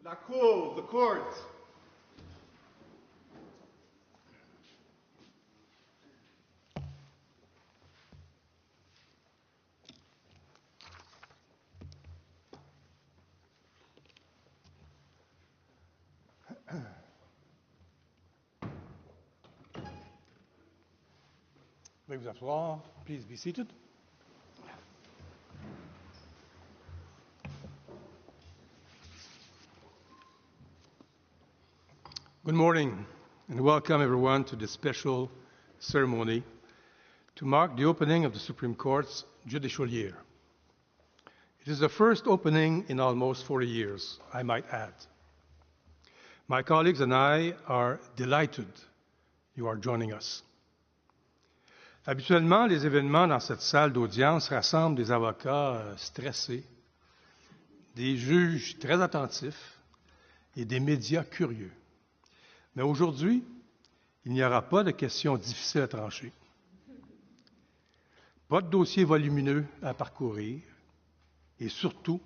La cour, the court. Veuillez vous asseoir. Please be seated. Good morning and welcome everyone to this special ceremony to mark the opening of the Supreme Court's judicial year. It is the first opening in almost 40 years, I might add. My colleagues and I are delighted you are joining us. Habituellement, les événements dans cette salle d'audience rassemblent des avocats stressés, des juges très attentifs et des médias curieux. Mais aujourd'hui, il n'y aura pas de questions difficiles à trancher, pas de dossier volumineux à parcourir et surtout,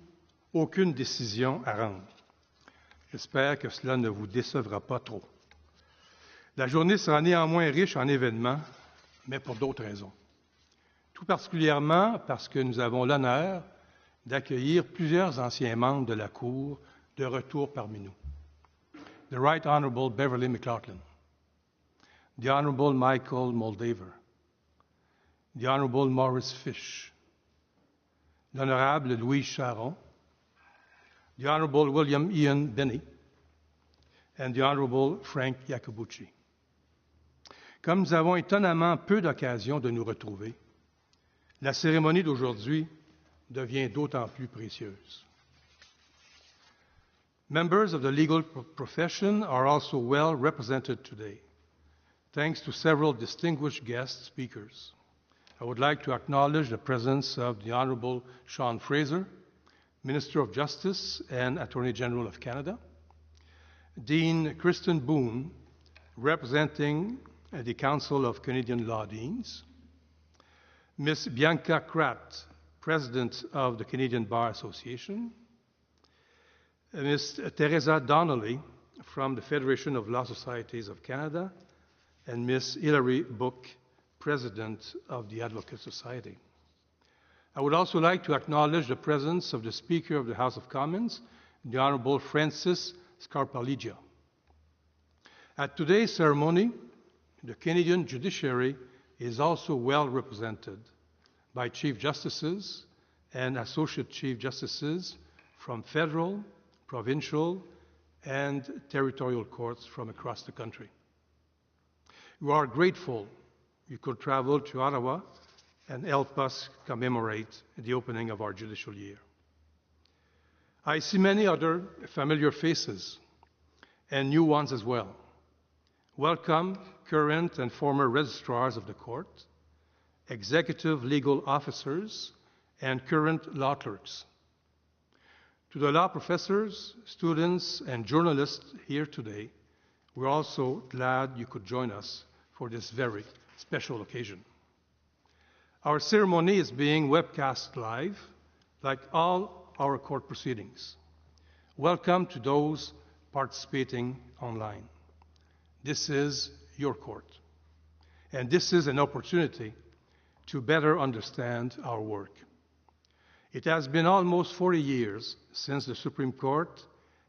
aucune décision à rendre. J'espère que cela ne vous décevra pas trop. La journée sera néanmoins riche en événements, mais pour d'autres raisons. Tout particulièrement parce que nous avons l'honneur d'accueillir plusieurs anciens membres de la Cour de retour parmi nous. The Right Honorable Beverly McLaughlin, the Honorable Michael Moldaver, the Honorable Maurice Fish, l'Honorable Louise Charon, the Honorable William Ian Binney, and the Honorable Frank Iacobucci. Comme nous avons étonnamment peu d'occasions de nous retrouver, la cérémonie d'aujourd'hui devient d'autant plus précieuse. Members of the legal profession are also well represented today, thanks to several distinguished guest speakers. I would like to acknowledge the presence of the Honorable Sean Fraser, Minister of Justice and Attorney General of Canada, Dean Kristen Boone, representing the Council of Canadian Law Deans, Ms. Bianca Kratt, President of the Canadian Bar Association, Ms. Teresa Donnelly from the Federation of Law Societies of Canada, and Ms. Hilary Book, President of the Advocate Society. I would also like to acknowledge the presence of the Speaker of the House of Commons, the Honorable Francis Scarpaleggia. At today's ceremony, the Canadian judiciary is also well represented by Chief Justices and Associate Chief Justices from federal, provincial, and territorial courts from across the country. We are grateful you could travel to Ottawa and help us commemorate the opening of our judicial year. I see many other familiar faces and new ones as well. Welcome current and former registrars of the court, executive legal officers, and current law clerks. To the law professors, students, and journalists here today, we're also glad you could join us for this very special occasion. Our ceremony is being webcast live, like all our court proceedings. Welcome to those participating online. This is your court, and this is an opportunity to better understand our work. It has been almost 40 years since the Supreme Court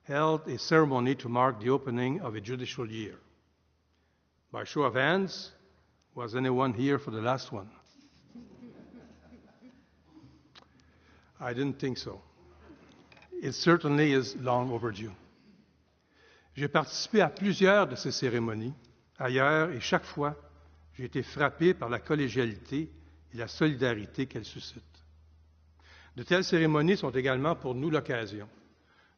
held a ceremony to mark the opening of a judicial year. By show of hands, was anyone here for the last one? I didn't think so. It certainly is long overdue. J'ai participé à plusieurs de ces cérémonies ailleurs et chaque fois, j'ai été frappé par la collégialité et la solidarité qu'elles suscitent. De telles cérémonies sont également pour nous l'occasion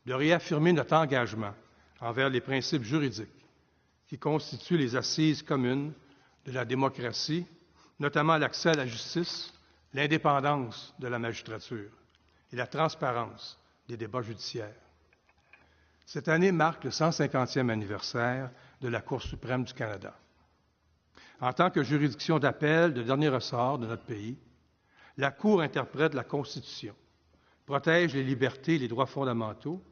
de réaffirmer notre engagement envers les principes juridiques qui constituent les assises communes de la démocratie, notamment l'accès à la justice, l'indépendance de la magistrature et la transparence des débats judiciaires. Cette année marque le 150e anniversaire de la Cour suprême du Canada. En tant que juridiction d'appel de dernier ressort de notre pays, la Cour interprète la Constitution, protège les libertés et les droits fondamentaux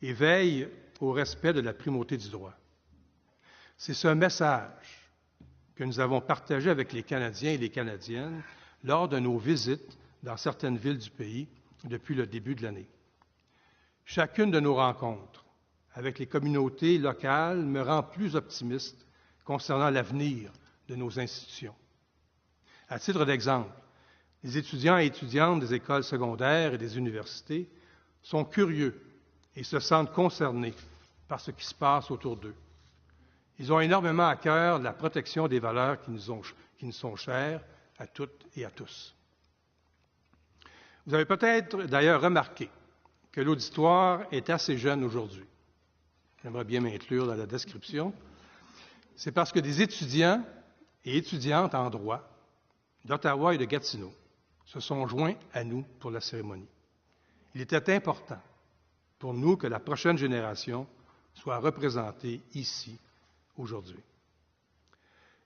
et veille au respect de la primauté du droit. C'est ce message que nous avons partagé avec les Canadiens et les Canadiennes lors de nos visites dans certaines villes du pays depuis le début de l'année. Chacune de nos rencontres avec les communautés locales me rend plus optimiste concernant l'avenir de nos institutions. À titre d'exemple, les étudiants et étudiantes des écoles secondaires et des universités sont curieux et se sentent concernés par ce qui se passe autour d'eux. Ils ont énormément à cœur la protection des valeurs qui nous sont chères à toutes et à tous. Vous avez peut-être d'ailleurs remarqué que l'auditoire est assez jeune aujourd'hui. J'aimerais bien m'inclure dans la description. C'est parce que des étudiants et étudiantes en droit d'Ottawa et de Gatineau se sont joints à nous pour la cérémonie. Il était important pour nous que la prochaine génération soit représentée ici aujourd'hui.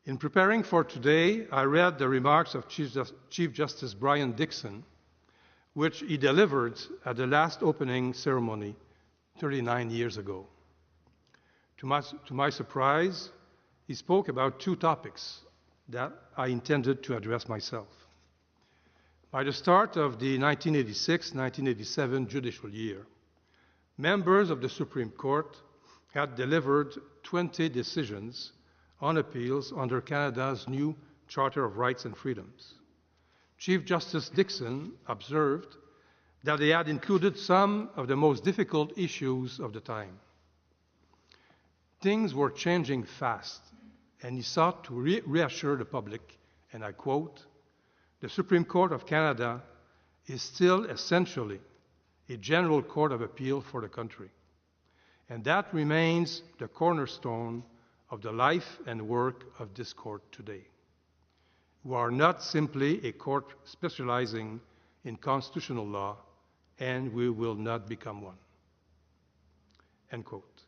In preparing for today, I read the remarks of Chief Justice Brian Dixon, which he delivered at the last opening ceremony 39 years ago. To my surprise, he spoke about two topics that I intended to address myself. By the start of the 1986-1987 judicial year, members of the Supreme Court had delivered 20 decisions on appeals under Canada's new Charter of Rights and Freedoms. Chief Justice Dixon observed that they had included some of the most difficult issues of the time. Things were changing fast, and he sought to reassure the public, and I quote, "The Supreme Court of Canada is still essentially a general court of appeal for the country, and that remains the cornerstone of the life and work of this court today. We are not simply a court specializing in constitutional law, and we will not become one." End quote.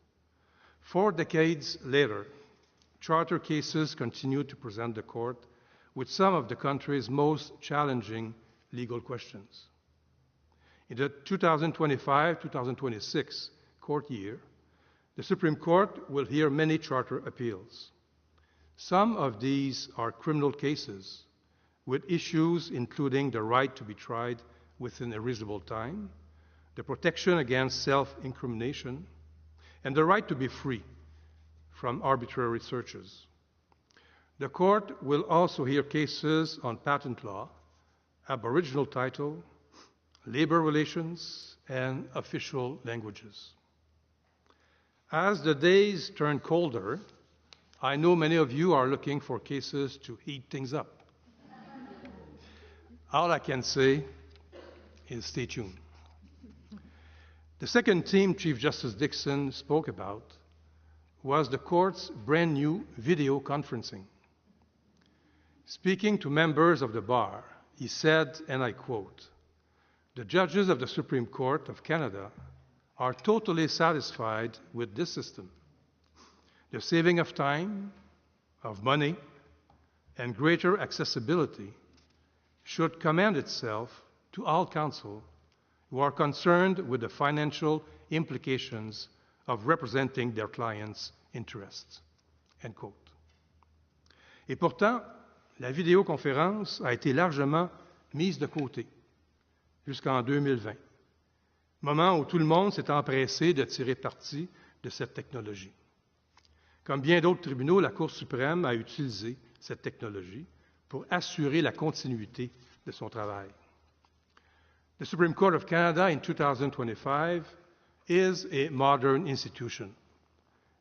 4 decades later, charter cases continue to present the court with some of the country's most challenging legal questions. In the 2025-2026 court year, the Supreme Court will hear many charter appeals. Some of these are criminal cases with issues including the right to be tried within a reasonable time, the protection against self-incrimination, and the right to be free from arbitrary searches. The court will also hear cases on patent law, aboriginal title, labor relations, and official languages. As the days turn colder, I know many of you are looking for cases to heat things up. All I can say is stay tuned. The second theme Chief Justice Dixon spoke about was the court's brand new video conferencing. Speaking to members of the bar, he said, and I quote, "The judges of the Supreme Court of Canada are totally satisfied with this system. The saving of time, of money, and greater accessibility should commend itself to all counsel who are concerned with the financial implications of representing their clients' interests." End quote. Et pourtant, la vidéoconférence a été largement mise de côté jusqu'en 2020, moment où tout le monde s'est empressé de tirer parti de cette technologie. Comme bien d'autres tribunaux, la Cour suprême a utilisé cette technologie pour assurer la continuité de son travail. The Supreme Court of Canada in 2025 is a modern institution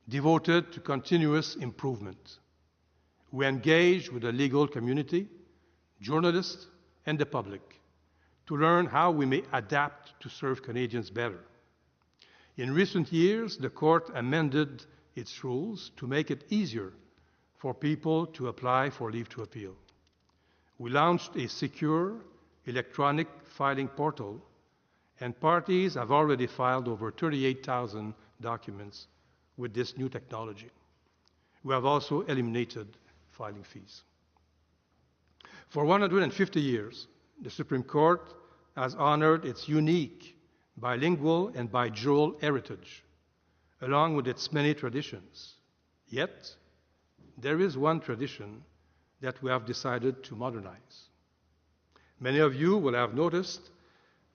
devoted to continuous improvement. We engage with the legal community, journalists, and the public to learn how we may adapt to serve Canadians better. In recent years, the court amended its rules to make it easier for people to apply for leave to appeal. We launched a secure electronic filing portal, and parties have already filed over 38,000 documents with this new technology. We have also eliminated filing fees. For 150 years, the Supreme Court has honored its unique bilingual and bijural heritage, along with its many traditions. Yet, there is one tradition that we have decided to modernize. Many of you will have noticed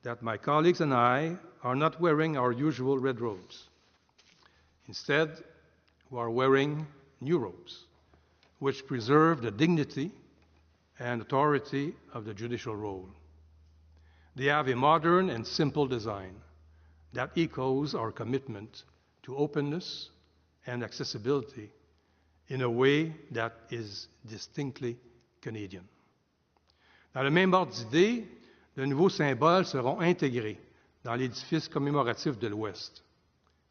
that my colleagues and I are not wearing our usual red robes. Instead, we are wearing new robes, which preserve the dignity and authority of the judicial role. They have a modern and simple design that echoes our commitment to openness and accessibility in a way that is distinctly Canadian. Dans le même ordre d'idée, de nouveaux symboles seront intégrés dans l'édifice commémoratif de l'Ouest,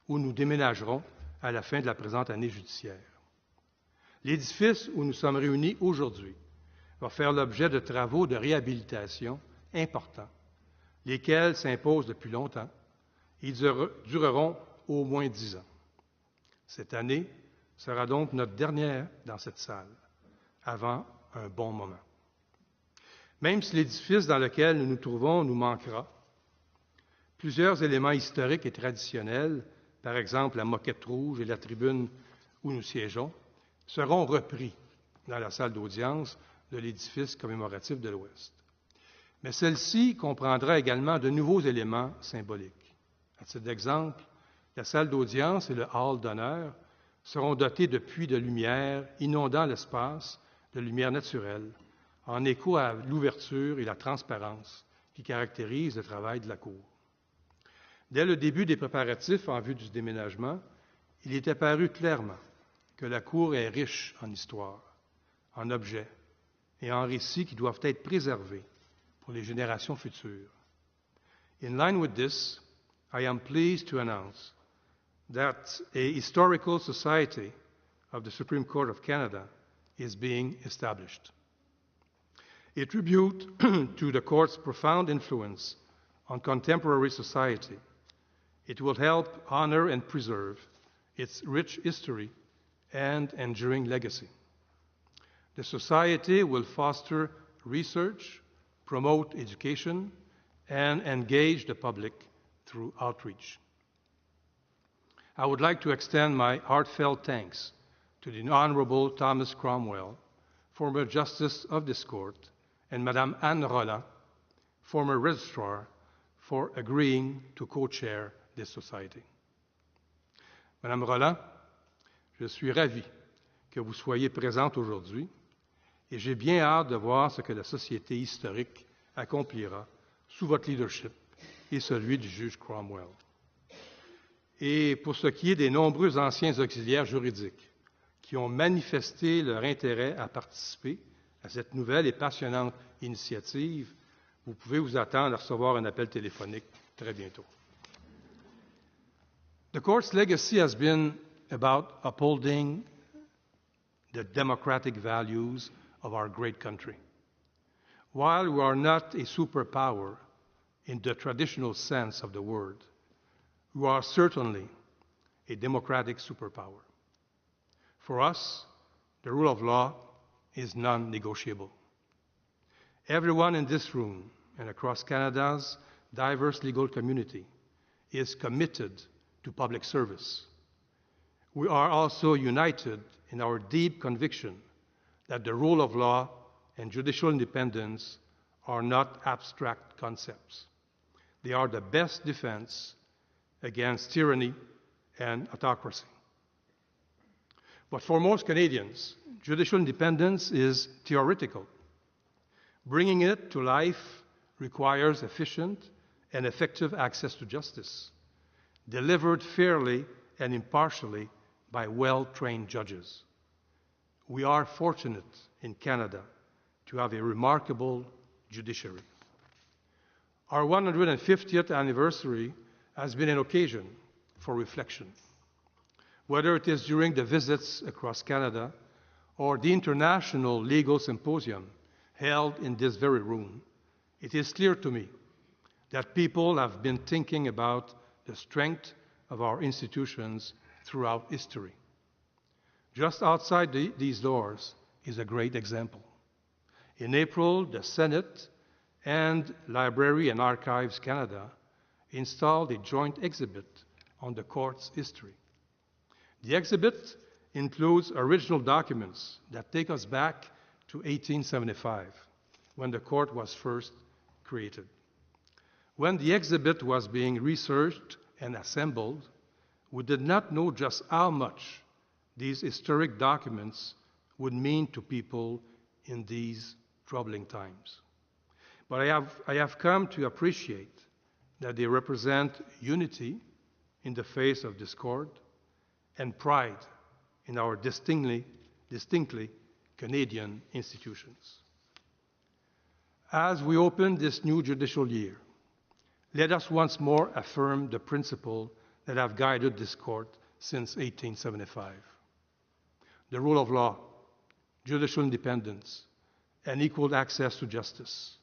où nous déménagerons à la fin de la présente année judiciaire. L'édifice où nous sommes réunis aujourd'hui va faire l'objet de travaux de réhabilitation importants, lesquels s'imposent depuis longtemps et dureront au moins 10 ans. Cette année sera donc notre dernière dans cette salle, avant un bon moment. Même si l'édifice dans lequel nous nous trouvons nous manquera, plusieurs éléments historiques et traditionnels, par exemple la moquette rouge et la tribune où nous siégeons, seront repris dans la salle d'audience de l'édifice commémoratif de l'Ouest. Mais celle-ci comprendra également de nouveaux éléments symboliques. À titre d'exemple, la salle d'audience et le hall d'honneur seront dotés de puits de lumière inondant l'espace de lumière naturelle, en écho à l'ouverture et la transparence qui caractérisent le travail de la Cour. Dès le début des préparatifs en vue du déménagement, il est apparu clairement que la Cour est riche en histoire, en objets et en récits qui doivent être préservés pour les générations futures. In line with this, I am pleased to announce that a historical society of the Supreme Court of Canada is being established. A tribute to the Court's profound influence on contemporary society, it will help honor and preserve its rich history and enduring legacy. The Society will foster research, promote education, and engage the public through outreach. I would like to extend my heartfelt thanks to the Honorable Thomas Cromwell, former Justice of this Court, and Madame Anne Rolland, former Registrar, for agreeing to co-chair this society. Madame Rolland, je suis ravi que vous soyez présente aujourd'hui et j'ai bien hâte de voir ce que la Société historique accomplira sous votre leadership et celui du juge Cromwell. Et pour ce qui est des nombreux anciens auxiliaires juridiques qui ont manifesté leur intérêt à participer à cette nouvelle et passionnante initiative, vous pouvez vous attendre à recevoir un appel téléphonique très bientôt. The Court's legacy has been about upholding the democratic values of our great country. While we are not a superpower in the traditional sense of the word, we are certainly a democratic superpower. For us, the rule of law is non-negotiable. Everyone in this room and across Canada's diverse legal community is committed to public service. We are also united in our deep conviction that the rule of law and judicial independence are not abstract concepts. They are the best defense against tyranny and autocracy. But for most Canadians, judicial independence is theoretical. Bringing it to life requires efficient and effective access to justice, delivered fairly and impartially by well-trained judges. We are fortunate in Canada to have a remarkable judiciary. Our 150th anniversary has been an occasion for reflection. Whether it is during the visits across Canada or the International Legal Symposium held in this very room, it is clear to me that people have been thinking about the strength of our institutions throughout history. Just outside these doors is a great example. In April, the Senate and Library and Archives Canada installed a joint exhibit on the Court's history. The exhibit includes original documents that take us back to 1875, when the court was first created. When the exhibit was being researched and assembled, we did not know just how much these historic documents would mean to people in these troubling times. But I have come to appreciate that they represent unity in the face of discord and pride in our distinctly Canadian institutions. As we open this new judicial year, let us once more affirm the principle that have guided this court since 1875. The rule of law, judicial independence, and equal access to justice.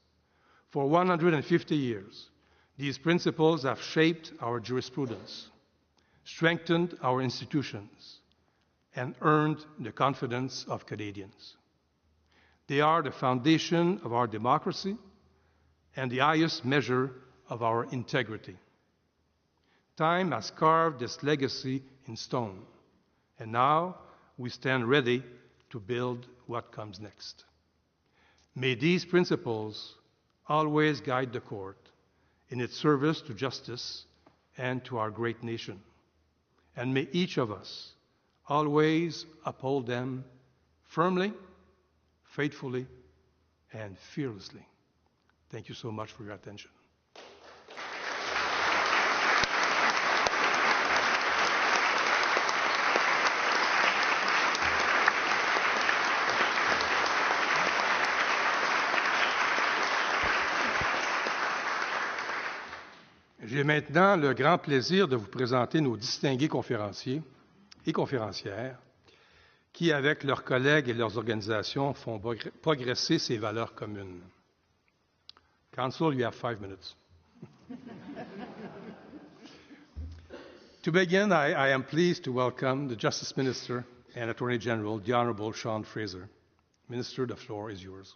For 150 years, these principles have shaped our jurisprudence, strengthened our institutions, and earned the confidence of Canadians. They are the foundation of our democracy and the highest measure of our integrity. Time has carved this legacy in stone, and now we stand ready to build what comes next. May these principles always guide the court in its service to justice and to our great nation. And may each of us always uphold them firmly, faithfully, and fearlessly. Thank you so much for your attention. J'ai maintenant le grand plaisir de vous présenter nos distingués conférenciers et conférencières qui, avec leurs collègues et leurs organisations, font progresser ces valeurs communes. Council, you have 5 minutes. To begin, I am pleased to welcome the Justice Minister and Attorney General, the Honourable Sean Fraser. Minister, the floor is yours.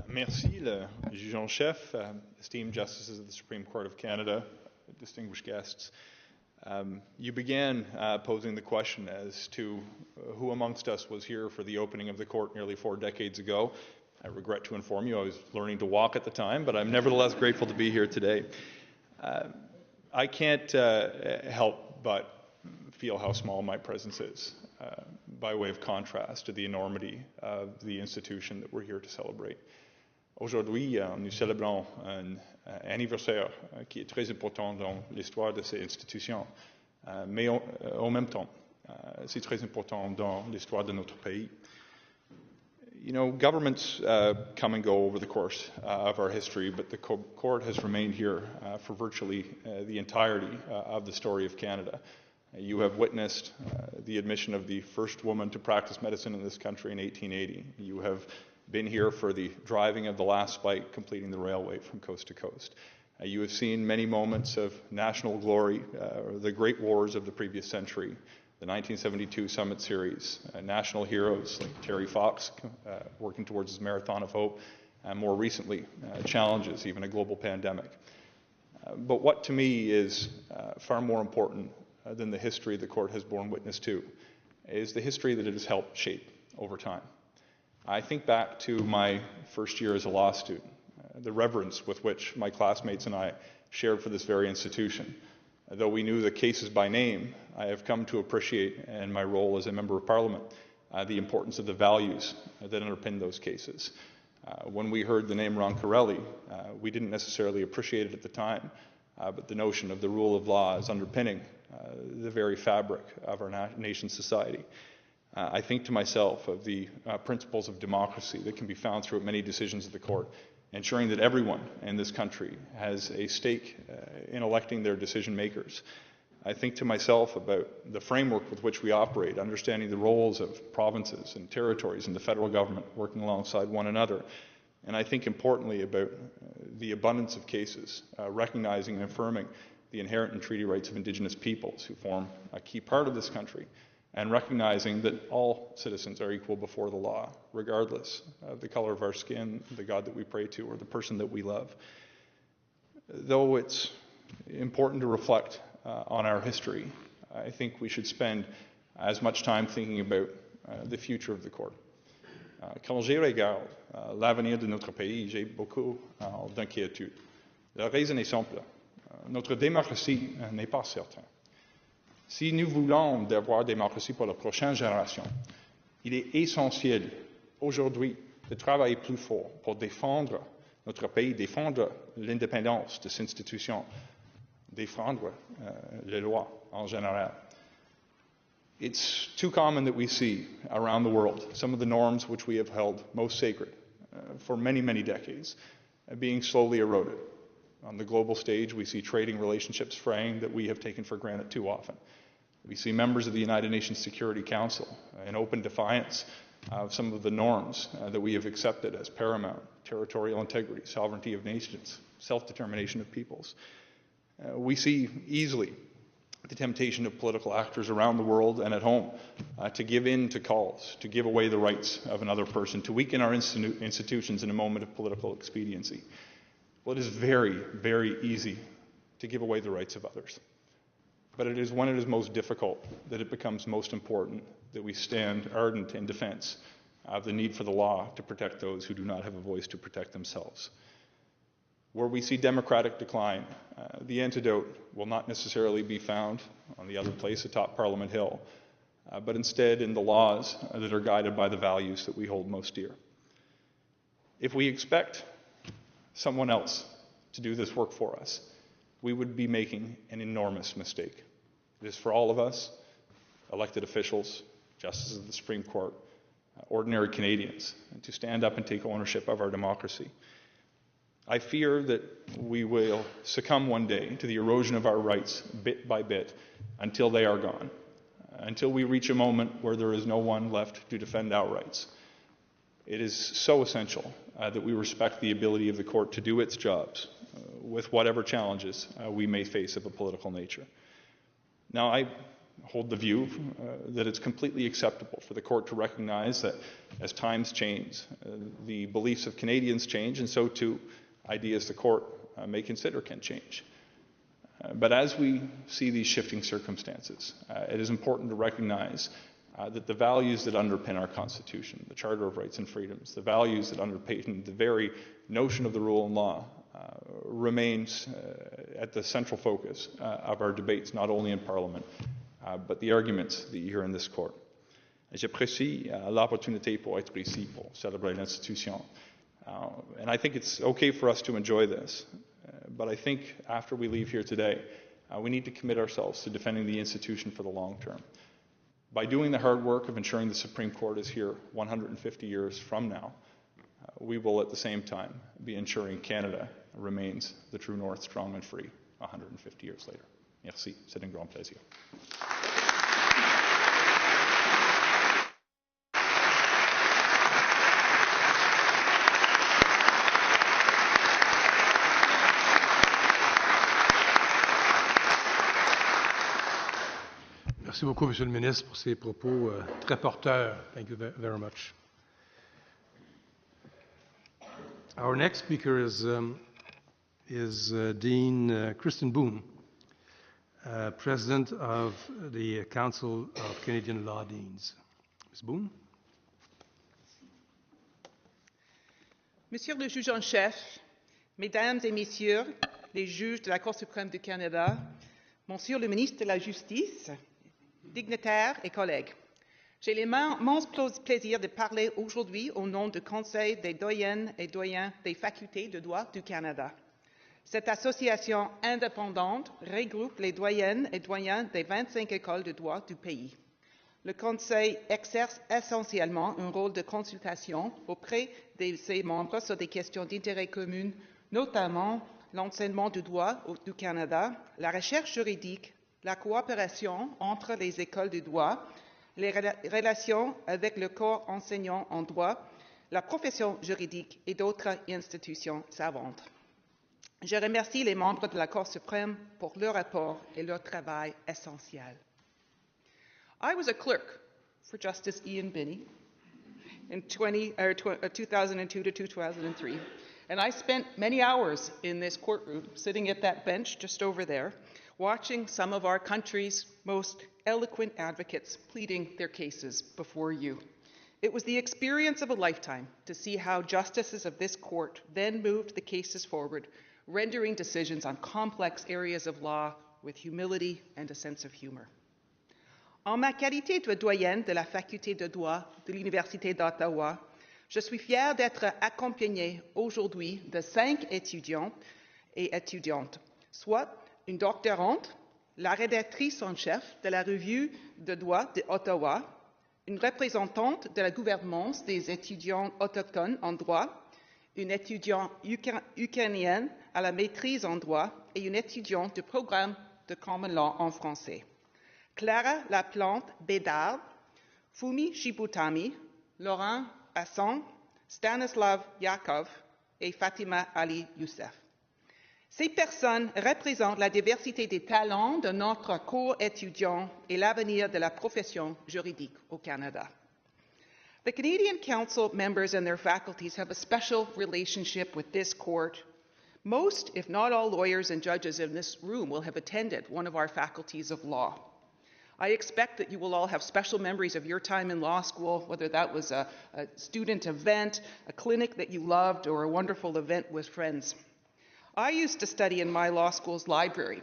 Merci, le juge en chef, esteemed justices of the Supreme Court of Canada, distinguished guests. You began posing the question as to who amongst us was here for the opening of the court nearly 4 decades ago. I regret to inform you I was learning to walk at the time, but I'm nevertheless grateful to be here today. I can't help but feel how small my presence is, by way of contrast to the enormity of the institution that we're here to celebrate. Aujourd'hui, nous célébrons un anniversaire qui est très important dans l'histoire de ces institutions, mais en même temps, c'est très important dans l'histoire de notre pays. You know, governments come and go over the course of our history, but the court has remained here for virtually the entirety of the story of Canada. You have witnessed the admission of the first woman to practice medicine in this country in 1880. You have been here for the driving of the last spike, completing the railway from coast to coast. You have seen many moments of national glory, the great wars of the previous century, the 1972 Summit Series, national heroes like Terry Fox working towards his Marathon of Hope, and more recently, challenges, even a global pandemic. But what to me is far more important than the history the court has borne witness to is the history that it has helped shape over time. I think back to my first year as a law student, the reverence with which my classmates and I shared for this very institution. Though we knew the cases by name, I have come to appreciate, in my role as a member of Parliament, the importance of the values that underpin those cases. When we heard the name Roncarelli, we didn't necessarily appreciate it at the time, but the notion of the rule of law is underpinning the very fabric of our nation's society. I think to myself of the principles of democracy that can be found through many decisions of the court, ensuring that everyone in this country has a stake in electing their decision makers. I think to myself about the framework with which we operate, understanding the roles of provinces and territories and the federal government working alongside one another. And I think importantly about the abundance of cases, recognizing and affirming the inherent and treaty rights of Indigenous peoples who form a key part of this country, and recognizing that all citizens are equal before the law, regardless of the color of our skin, the God that we pray to, or the person that we love. Though it's important to reflect on our history. I think we should spend as much time thinking about the future of the court. Quand j'y regarde l'avenir de notre pays, j'ai beaucoup d'inquiétude. La raison est simple. Notre démocratie n'est pas certaine. Si nous voulons avoir démocratie pour la prochaine génération, il est essentiel aujourd'hui de travailler plus fort pour défendre notre pays, défendre l'indépendance de ces institutions, défendre les lois en général. It's too common that we see around the world some of the norms which we have held most sacred for many, many decades being slowly eroded. On the global stage, we see trading relationships fraying that we have taken for granted too often. We see members of the United Nations Security Council in open defiance of some of the norms that we have accepted as paramount: territorial integrity, sovereignty of nations, self-determination of peoples. We see easily the temptation of political actors around the world and at home to give in to calls, to give away the rights of another person, to weaken our institutions in a moment of political expediency. Well, it is very, very easy to give away the rights of others. But it is when it is most difficult that it becomes most important that we stand ardent in defense of the need for the law to protect those who do not have a voice to protect themselves. Where we see democratic decline, the antidote will not necessarily be found on the other place atop Parliament Hill, but instead in the laws that are guided by the values that we hold most dear. If we expect someone else to do this work for us, we would be making an enormous mistake. It is for all of us, elected officials, justices of the Supreme Court, ordinary Canadians, to stand up and take ownership of our democracy. I fear that we will succumb one day to the erosion of our rights bit by bit until they are gone, until we reach a moment where there is no one left to defend our rights. It is so essential that we respect the ability of the court to do its jobs with whatever challenges we may face of a political nature. Now, I hold the view that it's completely acceptable for the court to recognize that as times change, the beliefs of Canadians change, and so too ideas the court may consider can change. But as we see these shifting circumstances, it is important to recognize that the values that underpin our Constitution, the Charter of Rights and Freedoms, the values that underpin the very notion of the rule of law, remains at the central focus of our debates, not only in Parliament, but the arguments that you hear in this court. J'apprécie l'opportunité pour être ici pour célébrer l'institution. And I think it's okay for us to enjoy this, but I think after we leave here today, we need to commit ourselves to defending the institution for the long term. By doing the hard work of ensuring the Supreme Court is here 150 years from now, we will at the same time be ensuring Canada remains the true north, strong and free 150 years later. Merci, c'est un grand plaisir. Merci beaucoup, Monsieur le ministre, pour ces propos très porteurs. Thank you very much. Our next speaker is Dean Kristen Boone, President of the Council of Canadian Law Deans. Ms. Boone. Monsieur le juge en chef, Mesdames et Messieurs les juges de la Cour suprême du Canada, Monsieur le ministre de la Justice, dignitaires et collègues, j'ai l'immense plaisir de parler aujourd'hui au nom du Conseil des doyennes et doyens des facultés de droit du Canada. Cette association indépendante regroupe les doyennes et doyens des 25 écoles de droit du pays. Le Conseil exerce essentiellement un rôle de consultation auprès de ses membres sur des questions d'intérêt commun, notamment l'enseignement du droit du Canada, la recherche juridique, la coopération entre les écoles de droit, les relations avec le corps enseignant en droit, la profession juridique et d'autres institutions savantes. Je remercie les membres de la Cour suprême pour leur rapport et leur travail essentiel. I was a clerk for Justice Ian Binney in 2002 to 2003, And I spent many hours in this courtroom, sitting at that bench just over there, watching some of our country's most eloquent advocates pleading their cases before you. It was the experience of a lifetime to see how justices of this court then moved the cases forward, rendering decisions on complex areas of law with humility and a sense of humor. En ma qualité de doyenne de la faculté de droit de l'Université d'Ottawa, je suis fière d'être accompagnée aujourd'hui de 5 étudiants et étudiantes, soit une doctorante, la rédactrice en chef de la revue de droit d'Ottawa, une représentante de la gouvernance des étudiants autochtones en droit, une étudiante ukrainienne à la maîtrise en droit et une étudiante du programme de Common Law en français. Clara Laplante Bédard, Fumi Shibutami, Laurent Hassan, Stanislav Yakov et Fatima Ali Youssef. Ces personnes représentent la diversité des talents de notre corps étudiant et l'avenir de la profession juridique au Canada. The Canadian Council members and their faculties have a special relationship with this court. Most, if not all, lawyers and judges in this room will have attended one of our faculties of law. I expect that you will all have special memories of your time in law school, whether that was a student event, a clinic that you loved, or a wonderful event with friends. I used to study in my law school's library,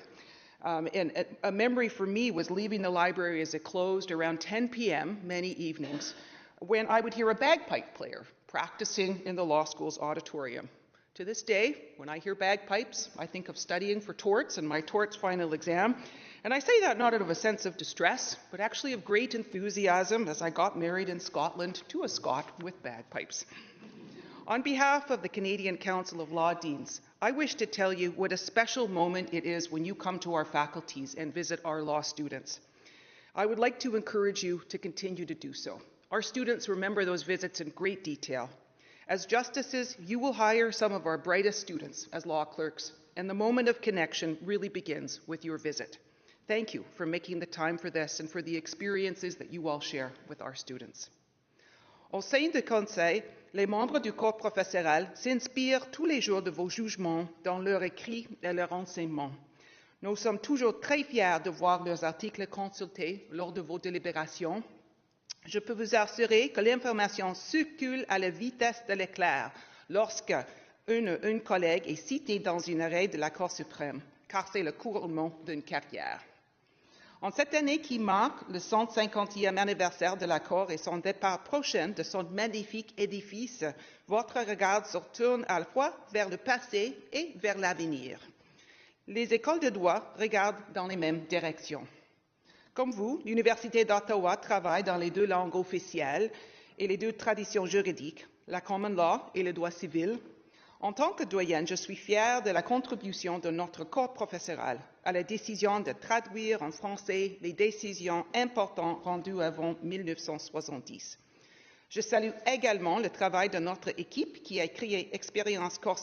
and a memory for me was leaving the library as it closed around 10 p.m. many evenings, when I would hear a bagpipe player practicing in the law school's auditorium. To this day, when I hear bagpipes, I think of studying for torts and my torts final exam. And I say that not out of a sense of distress, but actually of great enthusiasm as I got married in Scotland to a Scot with bagpipes. On behalf of the Canadian Council of Law Deans, I wish to tell you what a special moment it is when you come to our faculties and visit our law students. I would like to encourage you to continue to do so. Our students remember those visits in great detail. As justices, you will hire some of our brightest students as law clerks, and the moment of connection really begins with your visit. Thank you for making the time for this and for the experiences that you all share with our students. Au sein du Conseil, les membres du corps professoral s'inspirent tous les jours de vos jugements dans leurs écrits et leurs enseignements. Nous sommes toujours très fiers de voir leurs articles consultés lors de vos délibérations. Je peux vous assurer que l'information circule à la vitesse de l'éclair lorsque un collègue est cité dans une arrêt de la Cour suprême, car c'est le couronnement d'une carrière. En cette année qui marque le 150e anniversaire de la Cour et son départ prochain de son magnifique édifice, votre regard se tourne à la fois vers le passé et vers l'avenir. Les écoles de droit regardent dans les mêmes directions. Comme vous, l'Université d'Ottawa travaille dans les 2 langues officielles et les 2 traditions juridiques, la common law et le droit civil. En tant que doyenne, je suis fière de la contribution de notre corps professoral à la décision de traduire en français les décisions importantes rendues avant 1970. Je salue également le travail de notre équipe qui a créé Expérience Cour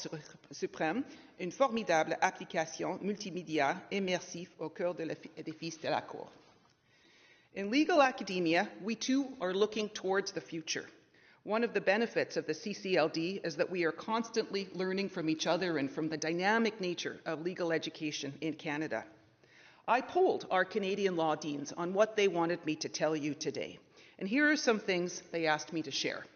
suprême, une formidable application multimédia immersive au cœur de l'édifice de la Cour. In legal academia, we too are looking towards the future. One of the benefits of the CCLD is that we are constantly learning from each other and from the dynamic nature of legal education in Canada. I polled our Canadian law deans on what they wanted me to tell you today, and here are some things they asked me to share.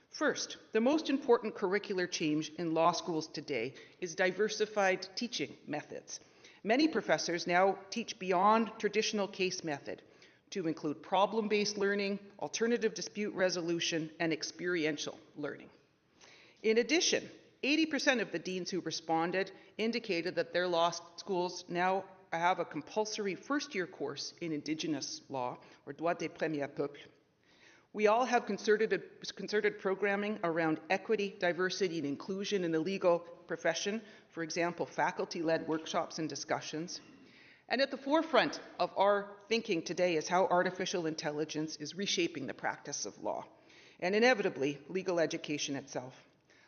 First, the most important curricular change in law schools today is diversified teaching methods. Many professors now teach beyond traditional case method to include problem-based learning, alternative dispute resolution, and experiential learning. In addition, 80% of the deans who responded indicated that their law schools now have a compulsory first-year course in Indigenous law, or droit des premiers peuples. We all have concerted programming around equity, diversity, and inclusion in the legal profession, for example, faculty-led workshops and discussions. And at the forefront of our thinking today is how artificial intelligence is reshaping the practice of law, and inevitably, legal education itself.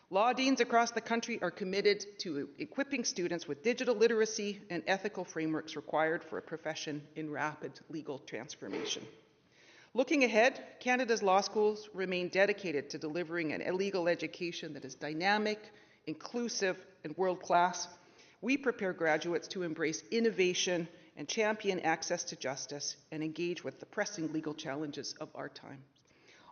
Law deans across the country are committed to equipping students with digital literacy and ethical frameworks required for a profession in rapid legal transformation. Looking ahead, Canada's law schools remain dedicated to delivering an legal education that is dynamic, inclusive, and world-class, we prepare graduates to embrace innovation and champion access to justice and engage with the pressing legal challenges of our time.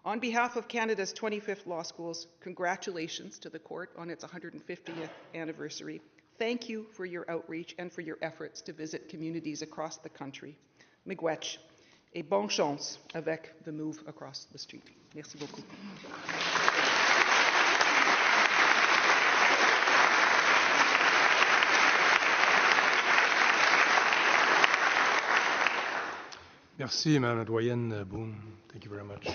On behalf of Canada's 25th law schools, congratulations to the court on its 150th anniversary. Thank you for your outreach and for your efforts to visit communities across the country. Miigwech, et bonne chance avec the move across the street. Merci beaucoup. Merci, Mme la doyenne Boone. Thank you very much.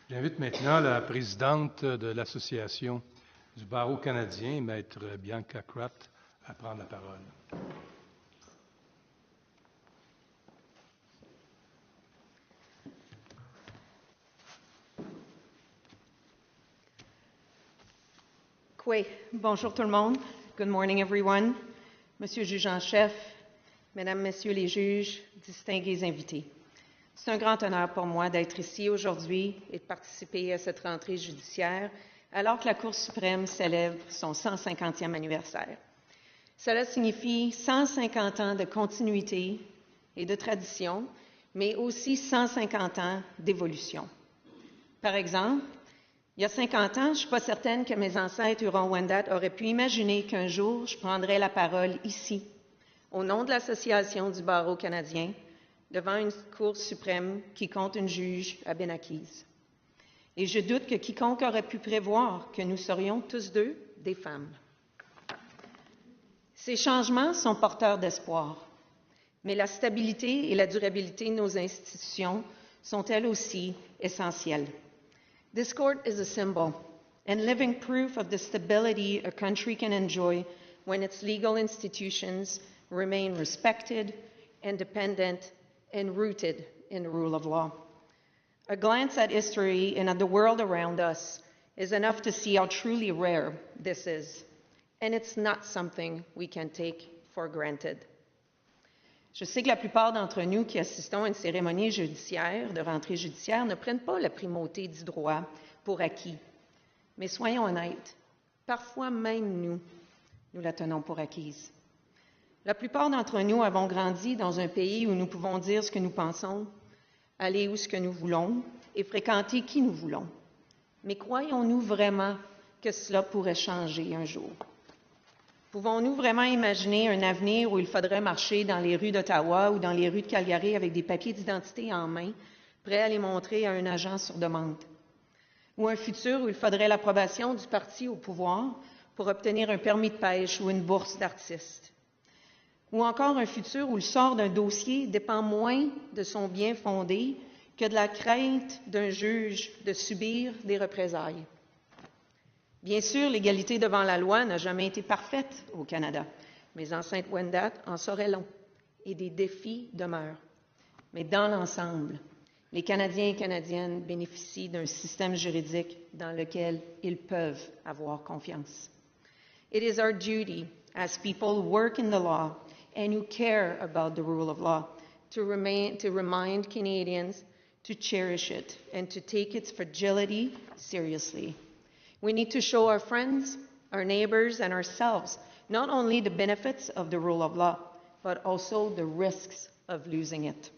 J'invite maintenant la présidente de l'Association du barreau canadien, Maître Bianca Kratt, à prendre la parole. Bonjour tout le monde. Good morning, everyone. Monsieur le juge en chef, Mesdames, Messieurs les juges, distingués invités. C'est un grand honneur pour moi d'être ici aujourd'hui et de participer à cette rentrée judiciaire alors que la Cour suprême célèbre son 150e anniversaire. Cela signifie 150 ans de continuité et de tradition, mais aussi 150 ans d'évolution. Par exemple, il y a 50 ans, je ne suis pas certaine que mes ancêtres Huron-Wendat auraient pu imaginer qu'un jour, je prendrais la parole ici, au nom de l'Association du barreau canadien, devant une Cour suprême qui compte une juge à bien acquise. Et je doute que quiconque aurait pu prévoir que nous serions tous deux des femmes. Ces changements sont porteurs d'espoir, mais la stabilité et la durabilité de nos institutions sont elles aussi essentielles. This court is a symbol and living proof of the stability a country can enjoy when its legal institutions remain respected, independent, and rooted in the rule of law. A glance at history and at the world around us is enough to see how truly rare this is, and it's not something we can take for granted. Je sais que la plupart d'entre nous qui assistons à une cérémonie judiciaire, de rentrée judiciaire, ne prennent pas la primauté du droit pour acquis. Mais soyons honnêtes, parfois même nous la tenons pour acquise. La plupart d'entre nous avons grandi dans un pays où nous pouvons dire ce que nous pensons, aller où ce que nous voulons et fréquenter qui nous voulons. Mais croyons-nous vraiment que cela pourrait changer un jour? Pouvons-nous vraiment imaginer un avenir où il faudrait marcher dans les rues d'Ottawa ou dans les rues de Calgary avec des papiers d'identité en main, prêts à les montrer à un agent sur demande? Ou un futur où il faudrait l'approbation du parti au pouvoir pour obtenir un permis de pêche ou une bourse d'artiste? Ou encore un futur où le sort d'un dossier dépend moins de son bien fondé que de la crainte d'un juge de subir des représailles? Bien sûr, l'égalité devant la loi n'a jamais été parfaite au Canada. Mes ancêtres Wendat en sauraient long et des défis demeurent. Mais dans l'ensemble, les Canadiens et Canadiennes bénéficient d'un système juridique dans lequel ils peuvent avoir confiance. It is our duty as people who work in the law and who care about the rule of law to remind Canadians to cherish it and to take its fragility seriously. We need to show our friends, our neighbors, and ourselves not only the benefits of the rule of law, but also the risks of losing it.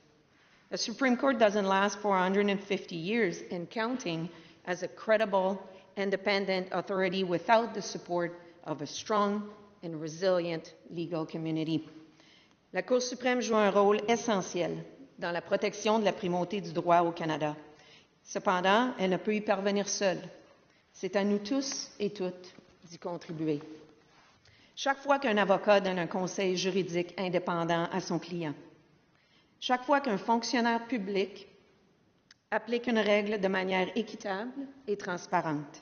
The Supreme Court doesn't last for 150 years and counting as a credible, independent authority without the support of a strong and resilient legal community. La Cour suprême joue un rôle essentiel dans la protection de la primauté du droit au Canada. Cependant, elle ne peut y parvenir seule. C'est à nous tous et toutes d'y contribuer. Chaque fois qu'un avocat donne un conseil juridique indépendant à son client, chaque fois qu'un fonctionnaire public applique une règle de manière équitable et transparente,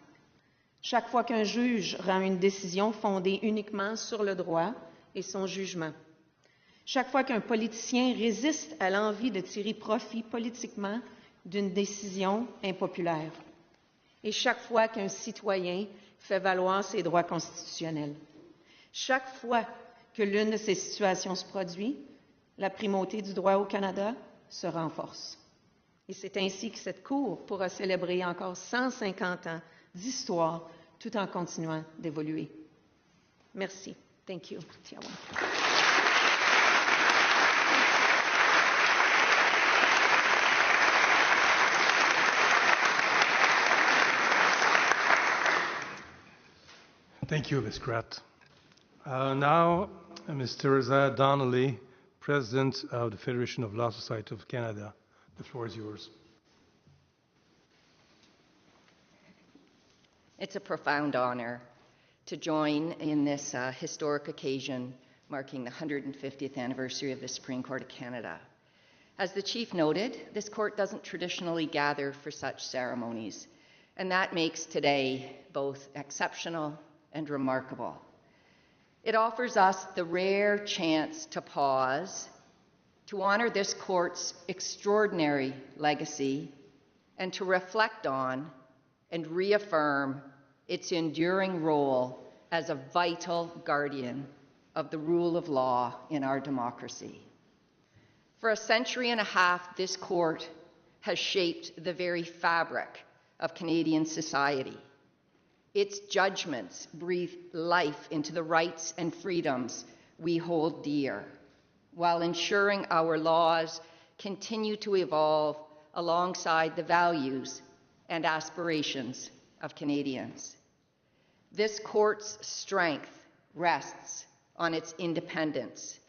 chaque fois qu'un juge rend une décision fondée uniquement sur le droit et son jugement, chaque fois qu'un politicien résiste à l'envie de tirer profit politiquement d'une décision impopulaire, et chaque fois qu'un citoyen fait valoir ses droits constitutionnels. Chaque fois que l'une de ces situations se produit, la primauté du droit au Canada se renforce. Et c'est ainsi que cette Cour pourra célébrer encore 150 ans d'histoire tout en continuant d'évoluer. Merci. Thank you. Tiawan. Thank you, Ms. Kratt. Now, Ms. Teresa Donnelly, President of the Federation of Law Society of Canada. The floor is yours. It's a profound honor to join in this historic occasion marking the 150th anniversary of the Supreme Court of Canada. As the Chief noted, this court doesn't traditionally gather for such ceremonies, and that makes today both exceptional and remarkable. It offers us the rare chance to pause, to honor this court's extraordinary legacy, and to reflect on and reaffirm its enduring role as a vital guardian of the rule of law in our democracy. For a century and a half, this court has shaped the very fabric of Canadian society. Its judgments breathe life into the rights and freedoms we hold dear, while ensuring our laws continue to evolve alongside the values and aspirations of Canadians. This court's strength rests on its independence,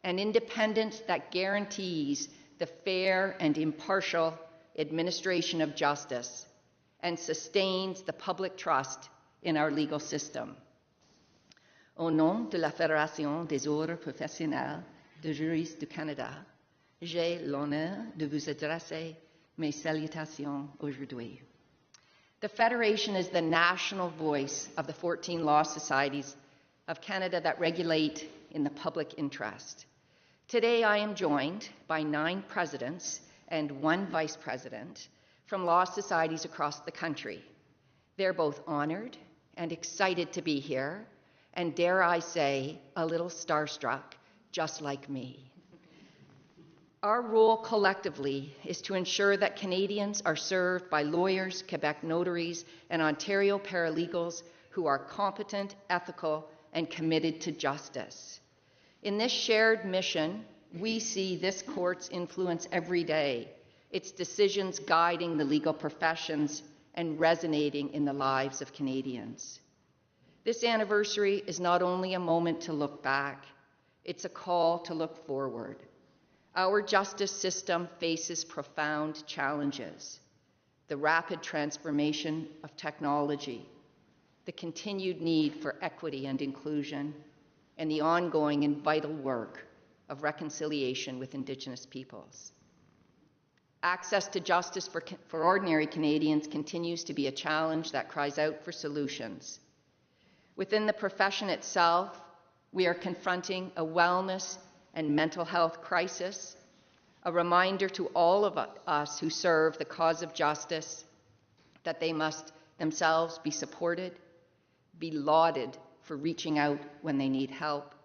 an independence that guarantees the fair and impartial administration of justice and sustains the public trust in our legal system. Au nom de la Fédération des ordres professionnels de juristes du Canada, j'ai l'honneur de vous adresser mes salutations aujourd'hui. The Federation is the national voice of the 14 law societies of Canada that regulate in the public interest. Today I am joined by 9 presidents and 1 vice president from law societies across the country. They're both honored and excited to be here, and dare I say, a little starstruck, just like me. Our role collectively is to ensure that Canadians are served by lawyers, Quebec notaries, and Ontario paralegals who are competent, ethical, and committed to justice. In this shared mission, we see this court's influence every day, its decisions guiding the legal professions and resonating in the lives of Canadians. This anniversary is not only a moment to look back, it's a call to look forward. Our justice system faces profound challenges: the rapid transformation of technology, the continued need for equity and inclusion, and the ongoing and vital work of reconciliation with Indigenous peoples. Access to justice for ordinary Canadians continues to be a challenge that cries out for solutions. Within the profession itself, we are confronting a wellness and mental health crisis, a reminder to all of us who serve the cause of justice that they must themselves be supported, be lauded for reaching out when they need help,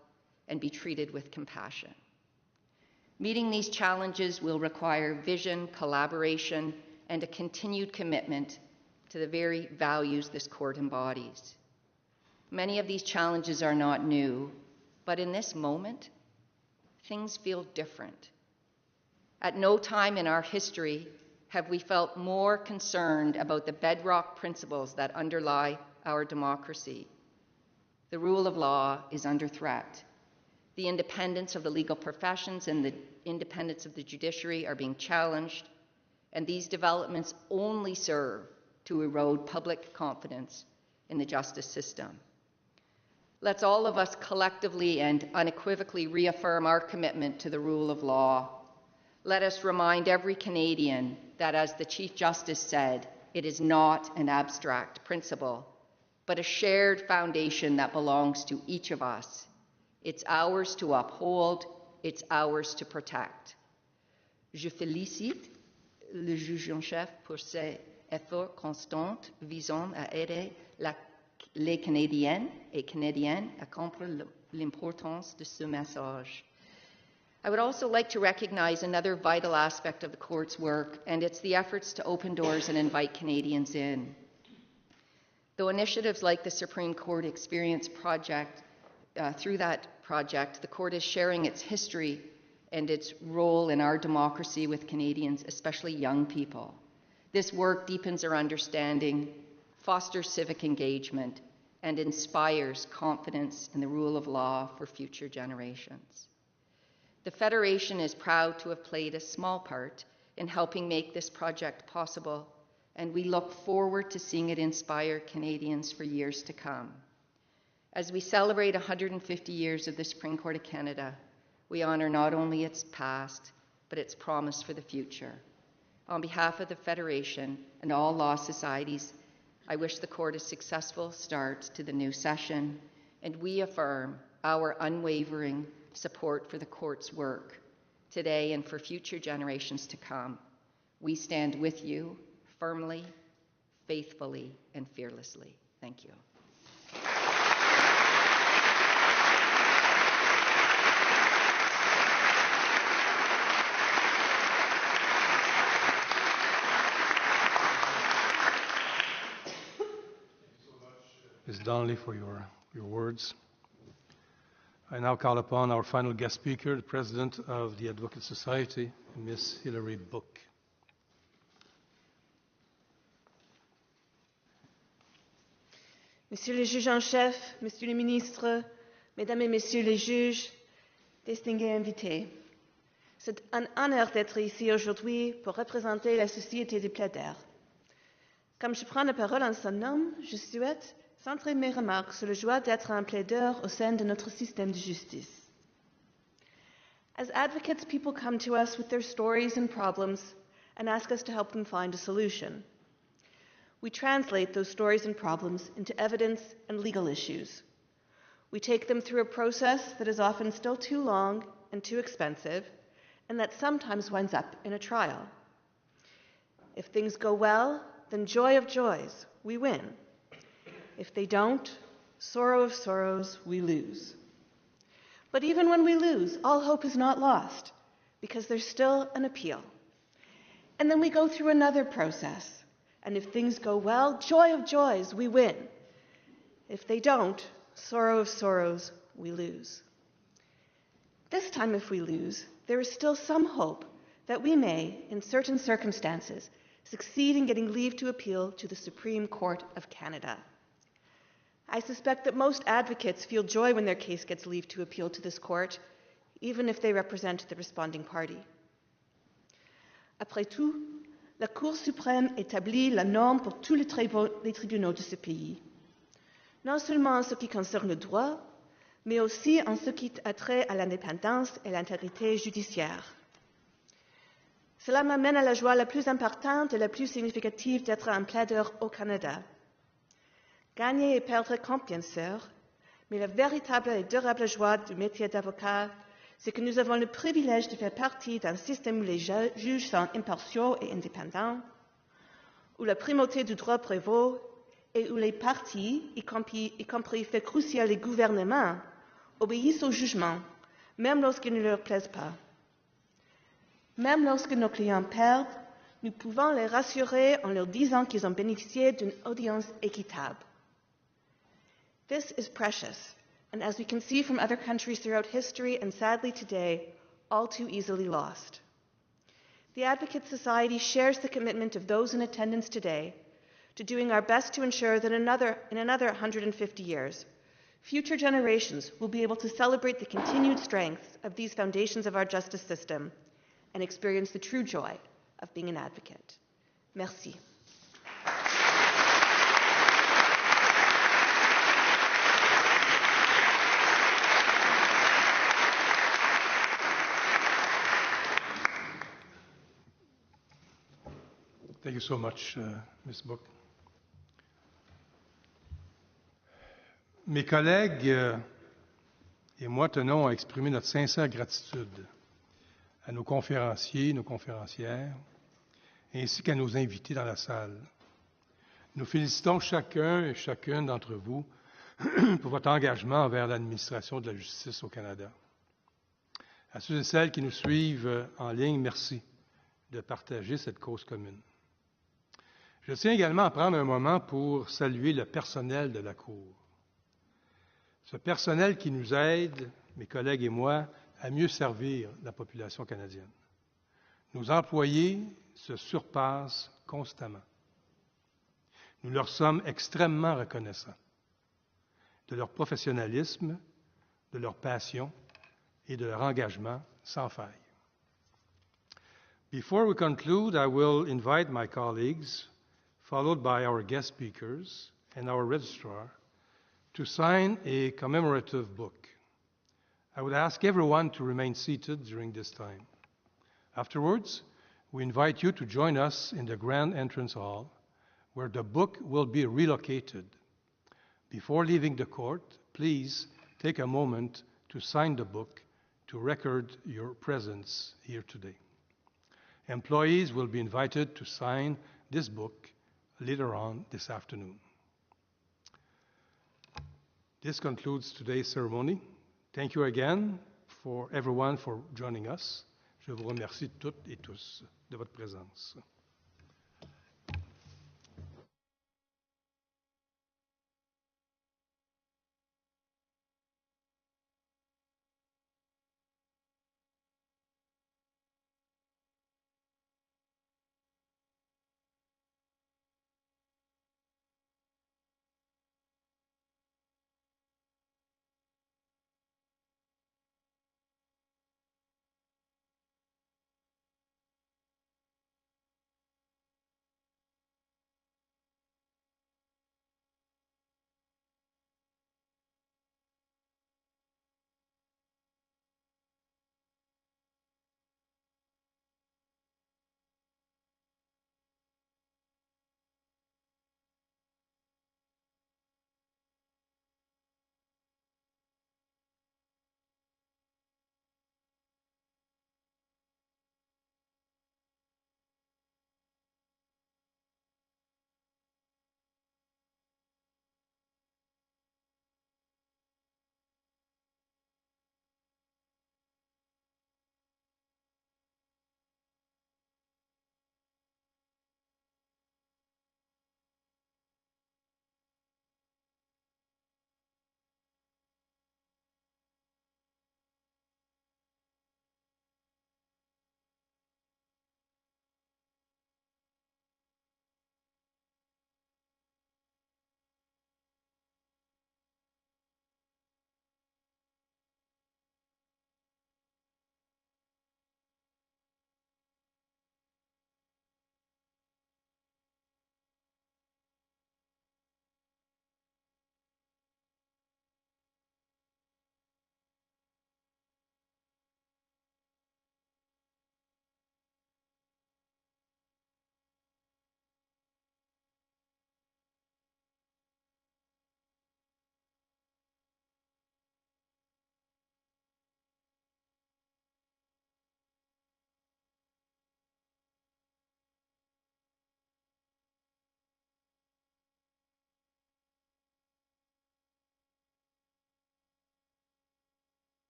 and be treated with compassion. Meeting these challenges will require vision, collaboration, and a continued commitment to the very values this court embodies. Many of these challenges are not new, but in this moment, things feel different. At no time in our history have we felt more concerned about the bedrock principles that underlie our democracy. The rule of law is under threat. The independence of the legal professions and the independence of the judiciary are being challenged, and these developments only serve to erode public confidence in the justice system. Let's all of us collectively and unequivocally reaffirm our commitment to the rule of law. Let us remind every Canadian that, as the Chief Justice said, it is not an abstract principle, but a shared foundation that belongs to each of us. It's ours to uphold, it's ours to protect. Je félicite le juge en chef pour ses efforts constants visant à aider les Canadiennes et Canadiens à comprendre l'importance de ce message. I would also like to recognize another vital aspect of the court's work, and it's the efforts to open doors and invite Canadians in. Though initiatives like the Supreme Court Experience Project through that project, the court is sharing its history and its role in our democracy with Canadians, especially young people. This work deepens our understanding, fosters civic engagement, and inspires confidence in the rule of law for future generations. The Federation is proud to have played a small part in helping make this project possible, and we look forward to seeing it inspire Canadians for years to come. As we celebrate 150 years of the Supreme Court of Canada, we honor not only its past, but its promise for the future. On behalf of the Federation and all law societies, I wish the court a successful start to the new session, and we affirm our unwavering support for the court's work today and for future generations to come. We stand with you firmly, faithfully, and fearlessly. Thank you. Ms. Donnelly, for your words. I now call upon our final guest speaker, the President of the Advocate Society, Ms. Hilary Book. Monsieur le juge en chef, Monsieur le ministre, Mesdames et Messieurs les juges, distingués invités, c'est un honneur d'être ici aujourd'hui pour représenter la Société des plaidaires. Comme je prends la parole en son nom, je souhaite centrer mes remarques sur la joie d'être un plaideur au sein de notre système de justice. As advocates, people come to us with their stories and problems and ask us to help them find a solution. We translate those stories and problems into evidence and legal issues. We take them through a process that is often still too long and too expensive, and that sometimes winds up in a trial. If things go well, then joy of joys, we win. If they don't, sorrow of sorrows, we lose. But even when we lose, all hope is not lost, because there's still an appeal. And then we go through another process. And if things go well, joy of joys, we win. If they don't, sorrow of sorrows, we lose. This time, if we lose, there is still some hope that we may, in certain circumstances, succeed in getting leave to appeal to the Supreme Court of Canada. I suspect that most advocates feel joy when their case gets leave to appeal to this court, even if they represent the responding party. Après tout, la Cour suprême établit la norme pour tous les tribunaux de ce pays, non seulement en ce qui concerne le droit, mais aussi en ce qui a trait à l'indépendance et l'intégrité judiciaire. Cela m'amène à la joie la plus importante et la plus significative d'être un plaideur au Canada. Gagner et perdre compte, bien sûr, mais la véritable et durable joie du métier d'avocat, c'est que nous avons le privilège de faire partie d'un système où les juges sont impartiaux et indépendants, où la primauté du droit prévaut et où les partis, y compris fait crucial les gouvernements, obéissent au jugement, même lorsqu'ils ne leur plaisent pas. Même lorsque nos clients perdent, nous pouvons les rassurer en leur disant qu'ils ont bénéficié d'une audience équitable. This is precious, and as we can see from other countries throughout history and sadly today, all too easily lost. The Advocate Society shares the commitment of those in attendance today to doing our best to ensure that in another 150 years, future generations will be able to celebrate the continued strength of these foundations of our justice system and experience the true joy of being an advocate. Merci. Thank you so much, Ms. Book. Mes collègues et moi tenons à exprimer notre sincère gratitude à nos conférenciers, nos conférencières, ainsi qu'à nos invités dans la salle. Nous félicitons chacun et chacune d'entre vous pour votre engagement envers l'administration de la justice au Canada. À ceux et celles qui nous suivent en ligne, merci de partager cette cause commune. Je tiens également à prendre un moment pour saluer le personnel de la Cour. Ce personnel qui nous aide, mes collègues et moi, à mieux servir la population canadienne. Nos employés se surpassent constamment. Nous leur sommes extrêmement reconnaissants de leur professionnalisme, de leur passion et de leur engagement sans faille. Before we conclude, I will invite my colleagues, followed by our guest speakers and our registrar, to sign a commemorative book. I would ask everyone to remain seated during this time. Afterwards, we invite you to join us in the grand entrance hall, where the book will be relocated. Before leaving the court, please take a moment to sign the book to record your presence here today. Employees will be invited to sign this book later on this afternoon. This concludes today's ceremony. Thank you again for everyone for joining us. Je vous remercie toutes et tous de votre présence.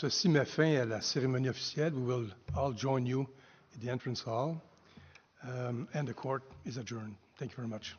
ceci met fin à la cérémonie officielle. We will all join you at the entrance hall, and the court is adjourned. Thank you very much.